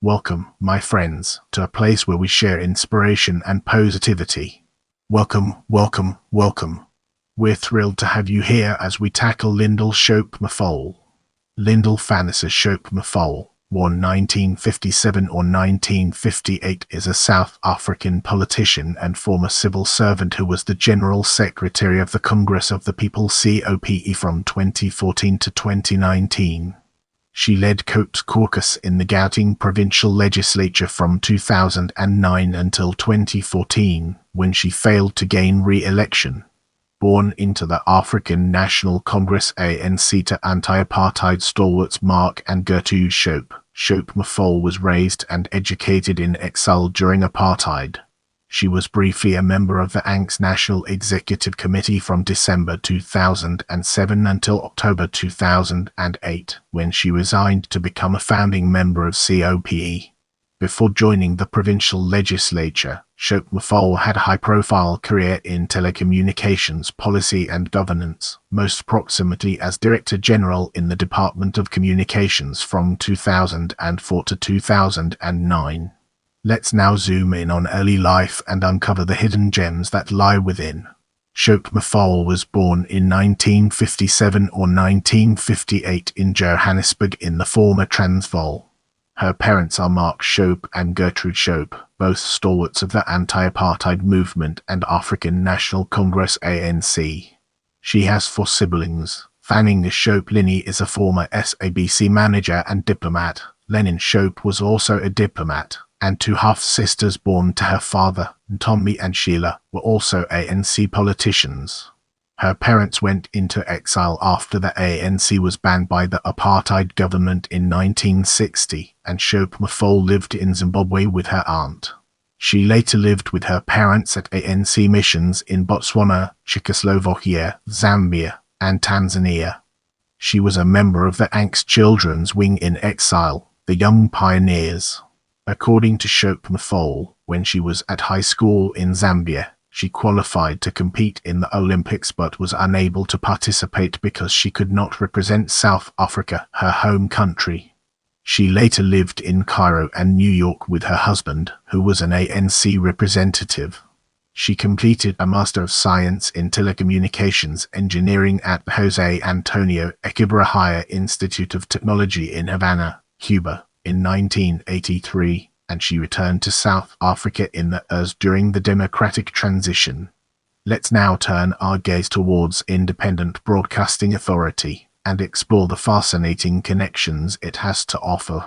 Welcome, my friends, to a place where we share inspiration and positivity. Welcome, welcome, welcome. We're thrilled to have you here as we tackle Lyndall Shope-Mafole. Lyndall Fanisa Shope-Mafole, born 1957 or 1958, is a South African politician and former civil servant who was the General Secretary of the Congress of the People (COPE) from 2014 to 2019. She led COPE's caucus in the Gauteng Provincial Legislature from 2009 until 2014, when she failed to gain re-election. Born into the African National Congress (ANC) to anti-apartheid stalwarts Mark and Gertude Shope, Shope-Mafole was raised and educated in exile during apartheid. She was briefly a member of the ANC's National Executive Committee from December 2007 until October 2008, when she resigned to become a founding member of COPE. Before joining the provincial legislature, Shope-Mafole had a high-profile career in telecommunications policy and governance, most proximately as Director General in the Department of Communications from 2004 to 2009. Let's now zoom in on early life and uncover the hidden gems that lie within. Shope-Mafole was born in 1957 or 1958 in Johannesburg in the former Transvaal. Her parents are Mark Shope and Gertude Shope, both stalwarts of the anti-apartheid movement and African National Congress (ANC). She has 4 siblings. Fanning Shope-Lini is a former SABC manager and diplomat. Lenin Shope was also a diplomat, and 2 half-sisters born to her father, Tommy and Sheila, were also ANC politicians. Her parents went into exile after the ANC was banned by the apartheid government in 1960, and Shope-Mafole lived in Zimbabwe with her aunt. She later lived with her parents at ANC missions in Botswana, Czechoslovakia, Zambia, and Tanzania. She was a member of the ANC's children's wing in exile, the Young Pioneers. According to Shope-Mafole, when she was at high school in Zambia, she qualified to compete in the Olympics but was unable to participate because she could not represent South Africa, her home country. She later lived in Cairo and New York with her husband, who was an ANC representative. She completed a Master of Science in Telecommunications Engineering at the Jose Antonio Echevarria Institute of Technology in Havana, Cuba, in 1983. And she returned to South Africa in the years during the democratic transition. Let's now turn our gaze towards Independent Broadcasting Authority and explore the fascinating connections it has to offer.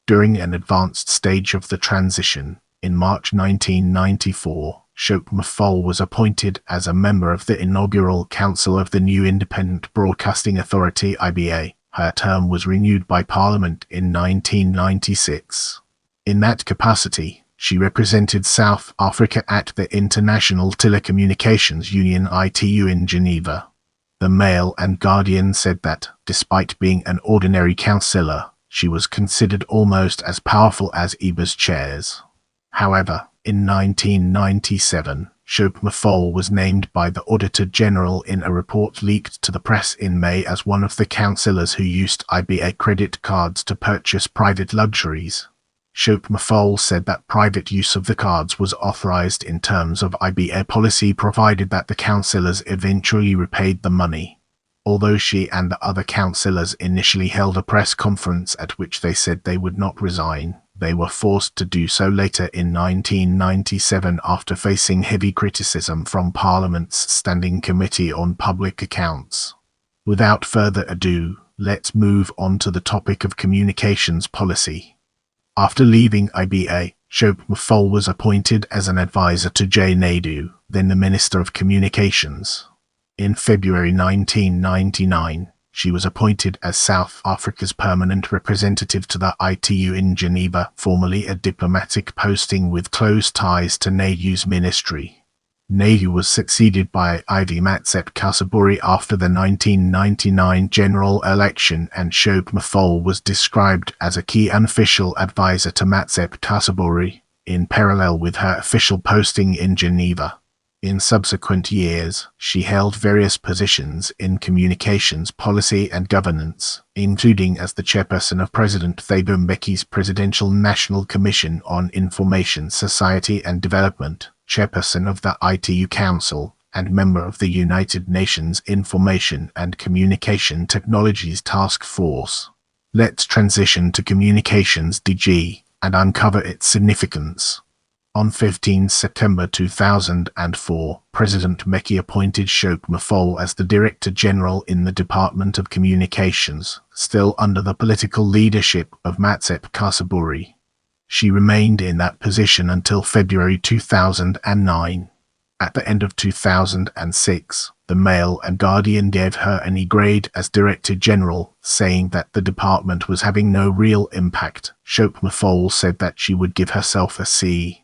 During an advanced stage of the transition, in March 1994, Shope-Mafole was appointed as a member of the inaugural Council of the new Independent Broadcasting Authority (IBA). Her term was renewed by Parliament in 1996. In that capacity, she represented South Africa at the International Telecommunications Union (ITU) in Geneva. The Mail and Guardian said that, despite being an ordinary councillor, she was considered almost as powerful as IBA's chairs. However, in 1997, Shope-Mafole was named by the Auditor General in a report leaked to the press in May as one of the councillors who used IBA credit cards to purchase private luxuries. Shope-Mafole said that private use of the cards was authorized in terms of IBA policy provided that the councillors eventually repaid the money. Although she and the other councillors initially held a press conference at which they said they would not resign, they were forced to do so later in 1997 after facing heavy criticism from Parliament's Standing Committee on Public Accounts. Without further ado, let's move on to the topic of communications policy. After leaving IBA, Shope-Mafole was appointed as an advisor to J. Naidoo, then the Minister of Communications. In February 1999, she was appointed as South Africa's permanent representative to the ITU in Geneva, formerly a diplomatic posting with close ties to Naidoo's ministry. Naidoo was succeeded by Ivy Matsep-Kasaburi after the 1999 general election, and Shope-Mafole was described as a key unofficial advisor to Matsep-Kasaburi, in parallel with her official posting in Geneva. In subsequent years, she held various positions in communications policy and governance, including as the chairperson of President Thabo Mbeki's Presidential National Commission on Information Society and Development, chairperson of the ITU Council, and member of the United Nations Information and Communication Technologies Task Force. Let's transition to Communications DG and uncover its significance. On 15 September 2004, President Mbeki appointed Shope-Mafole as the Director General in the Department of Communications, still under the political leadership of Matsep Kasaburi. She remained in that position until February 2009. At the end of 2006, the Mail and Guardian gave her an E grade as Director General, saying that the department was having no real impact. Shope-Mafole said that she would give herself a C.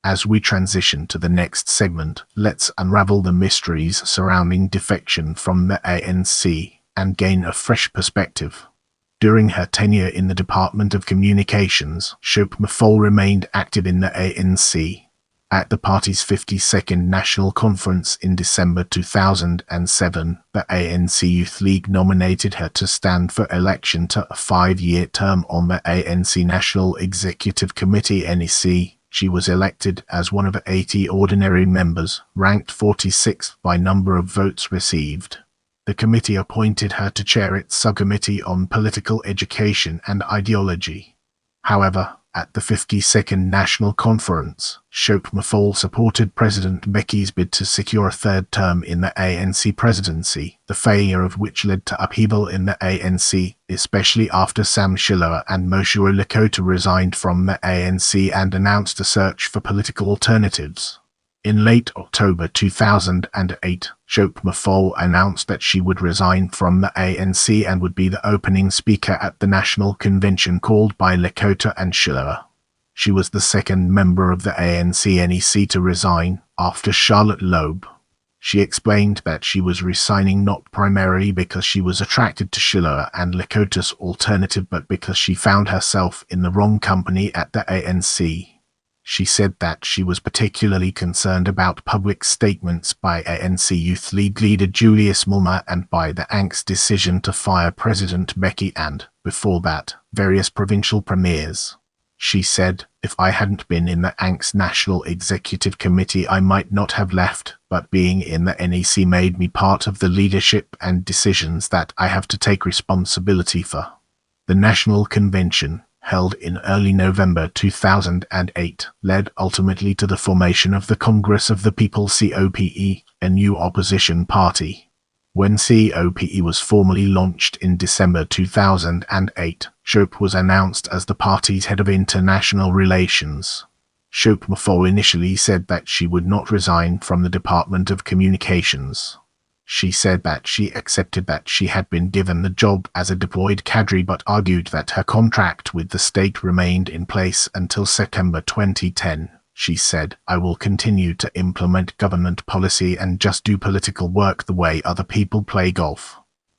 As we transition to the next segment, let's unravel the mysteries surrounding defection from the ANC and gain a fresh perspective. During her tenure in the Department of Communications, Shope-Mafole remained active in the ANC. At the party's 52nd National Conference in December 2007, the ANC Youth League nominated her to stand for election to a 5-year term on the ANC National Executive Committee (NEC). She was elected as one of 80 ordinary members, ranked 46th by number of votes received. The committee appointed her to chair its subcommittee on political education and ideology. However, at the 52nd National Conference, Shope-Mafole supported President Mbeki's bid to secure a third term in the ANC presidency, the failure of which led to upheaval in the ANC, especially after Sam Shilowa and Moshoe Lekota resigned from the ANC and announced a search for political alternatives. In late October 2008, Shope-Mafole announced that she would resign from the ANC and would be the opening speaker at the national convention called by Lekota and Shilowa. She was the second member of the ANC NEC to resign, after Charlotte Loeb. She explained that she was resigning not primarily because she was attracted to Shilowa and Lekota's alternative but because she found herself in the wrong company at the ANC. She said that she was particularly concerned about public statements by ANC Youth League leader Julius Malema and by the ANC's decision to fire President Mbeki and, before that, various provincial premiers. She said, "If I hadn't been in the ANC's National Executive Committee I might not have left, but being in the NEC made me part of the leadership and decisions that I have to take responsibility for." The National Convention, held in early November 2008, led ultimately to the formation of the Congress of the People (COPE), a new opposition party. When COPE was formally launched in December 2008, Shope was announced as the party's head of international relations. Shope-Mafole initially said that she would not resign from the Department of Communications. She said that she accepted that she had been given the job as a deployed cadre but argued that her contract with the state remained in place until September 2010. She said, "I will continue to implement government policy and just do political work the way other people play golf."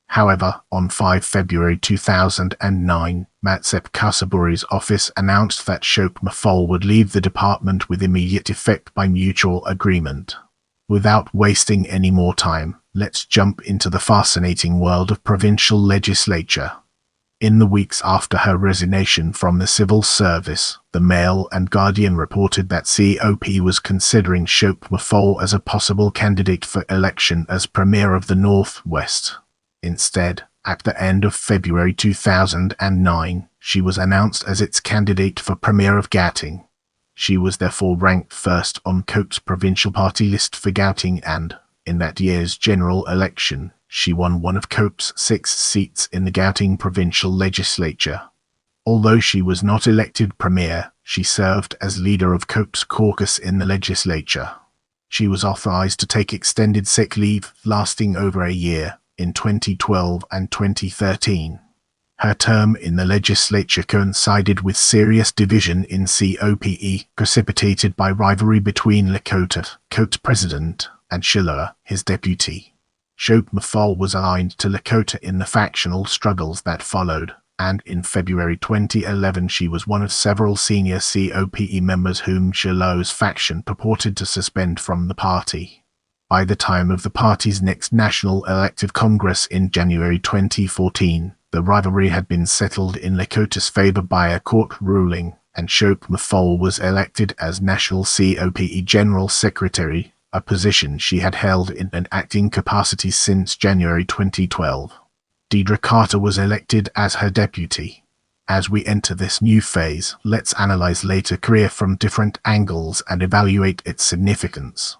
However, on 5 February 2009, Matsep Kasaburi's office announced that Shope-Mafole would leave the department with immediate effect by mutual agreement. Without wasting any more time, let's jump into the fascinating world of provincial legislature. In the weeks after her resignation from the civil service, the Mail and Guardian reported that COP was considering Shope-Mafole as a possible candidate for election as Premier of the North West. Instead, at the end of February 2009, she was announced as its candidate for Premier of Gauteng. She was therefore ranked first on COPE's provincial party list for Gauteng and, in that year's general election, she won one of COPE's 6 seats in the Gauteng Provincial Legislature. Although she was not elected Premier, she served as leader of COPE's caucus in the legislature. She was authorized to take extended sick leave lasting over a year in 2012 and 2013. Her term in the legislature coincided with serious division in COPE, precipitated by rivalry between Lekota, COPE's president, and Shilowa, his deputy. Shope-Mafole was aligned to Lekota in the factional struggles that followed, and in February 2011 she was one of several senior COPE members whom Shilowa's faction purported to suspend from the party. By the time of the party's next National Elective Congress in January 2014, the rivalry had been settled in Lekota's favor by a court ruling, and Shope-Mafole was elected as National COPE General Secretary, a position she had held in an acting capacity since January 2012. Deidre Carter was elected as her deputy. As we enter this new phase, let's analyze later career from different angles and evaluate its significance.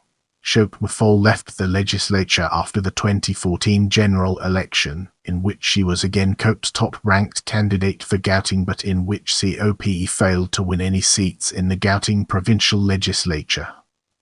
Shope-Mafole left the legislature after the 2014 general election, in which she was again COPE's top-ranked candidate for Gauteng, but in which COPE failed to win any seats in the Gauteng Provincial Legislature.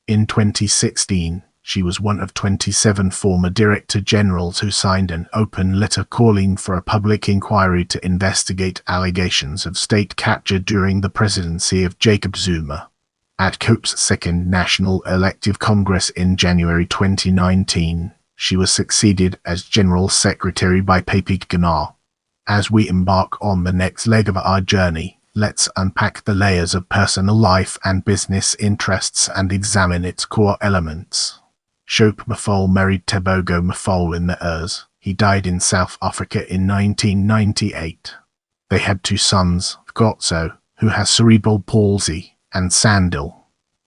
In 2016, she was one of 27 former Director Generals who signed an open letter calling for a public inquiry to investigate allegations of state capture during the presidency of Jacob Zuma. At COPE's second National Elective Congress in January 2019, she was succeeded as General Secretary by Pepe Gnar. As we embark on the next leg of our journey, let's unpack the layers of personal life and business interests and examine its core elements. Shope-Mafole married Tebogo Mafole in the Urs. He died in South Africa in 1998. They had two sons, Gotso, who has cerebral palsy, and Sandil.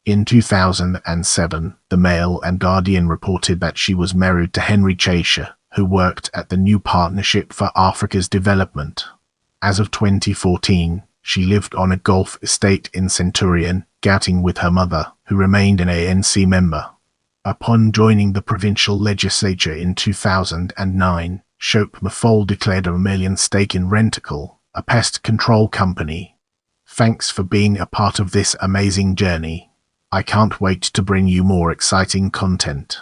In 2007, the Mail and Guardian reported that she was married to Henry Chaser, who worked at the New Partnership for Africa's Development. As of 2014, she lived on a golf estate in Centurion, Gauteng, with her mother, who remained an ANC member. Upon joining the provincial legislature in 2009, Shope-Mafole declared a mammalian stake in Rentokil, a pest control company. Thanks for being a part of this amazing journey. I can't wait to bring you more exciting content.